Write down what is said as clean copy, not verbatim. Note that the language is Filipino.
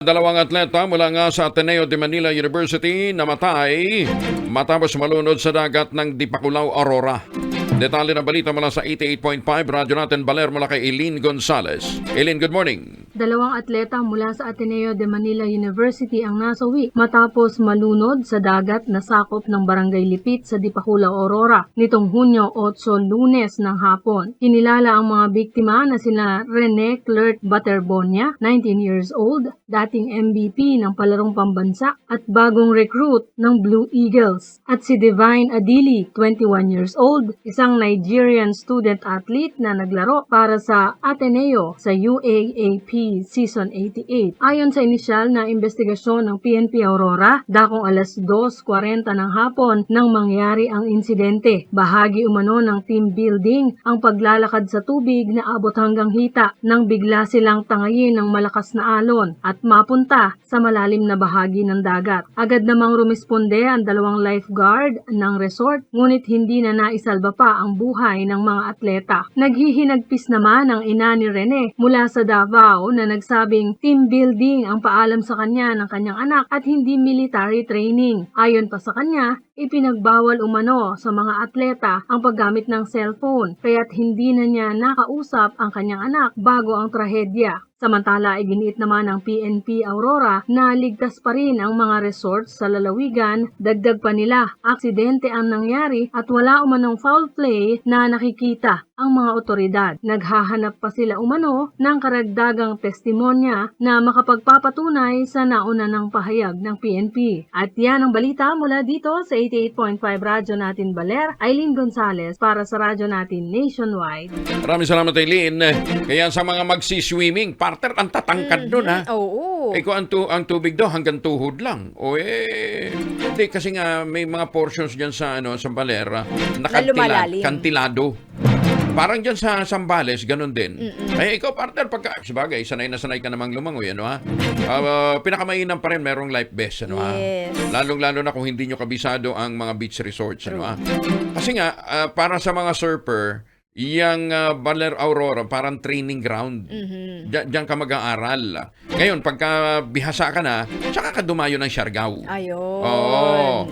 Dalawang atleta mula nga sa Ateneo de Manila University namatay matapos malunod sa dagat ng Dipakulaw, Aurora. Detalye ng balita mula sa 88.5 Radyo natin Baler mula kay Eileen Gonzalez. Eileen, good morning. Dalawang atleta mula sa Ateneo de Manila University ang nasawi matapos malunod sa dagat na sakop ng Barangay Lipit sa Dipakulaw, Aurora nitong Hunyo 8, Lunes ng hapon. Kinilala ang mga biktima na sina Rene Clert Baterbonia, 19 years old, dating MVP ng palarong pambansa at bagong recruit ng Blue Eagles, at si Divine Adili, 21 years old, isang Nigerian student athlete na naglaro para sa Ateneo sa UAAP Season 88. Ayon sa inisyal na investigasyon ng PNP Aurora, dakong alas 2:40 ng hapon nang mangyari ang insidente. Bahagi umano ng team building ang paglalakad sa tubig na abot hanggang hita nang bigla silang tangayin ng malakas na alon at mapunta sa malalim na bahagi ng dagat. Agad namang rumisponde ang dalawang lifeguard ng resort, ngunit hindi na naisalba pa ang buhay ng mga atleta. Naghihinagpis naman ang ina ni Rene mula sa Davao na nagsabing team building ang paalam sa kanya ng kanyang anak at hindi military training. Ayon pa sa kanya, ipinagbawal umano sa mga atleta ang paggamit ng cellphone, kaya't hindi na niya nakausap ang kanyang anak bago ang trahedya. Samantala, iginiit naman ng PNP Aurora na ligtas pa rin ang mga resorts sa lalawigan. Dagdag pa nila, aksidente ang nangyari at wala umanong foul play na nakikita ang mga otoridad. Naghahanap pa sila umano ng karagdagang testimonya na makapagpapatunay sa nauna ng pahayag ng PNP. At yan ang balita mula dito sa 88.5 Radyo natin Baler. Eileen Gonzalez para sa Radyo natin Nationwide. Maraming salamat, Eileen. Kaya sa mga magsiswimming, partner, ang tatangkad nun, ha? Oo. Kung ang tubig daw hanggang tuhod lang. Hindi, kasi nga may mga portions dyan sa Baler na lumalalim. kantilado. Parang dyan sa Sambales, ganun din. Ay, ikaw, partner, sabagay, sanay na sanay ka namang lumangoy, pinakamainam pa rin, merong life vest, Yes. Lalong-lalo na kung hindi nyo kabisado ang mga beach resorts, Kasi nga, para sa mga surfer, yung Baler Aurora, parang training ground. Diyan ka mag-aaral. Ngayon, pagka bihasa ka na, tsaka ka dumayo ng Siargao. Ayun. Oo.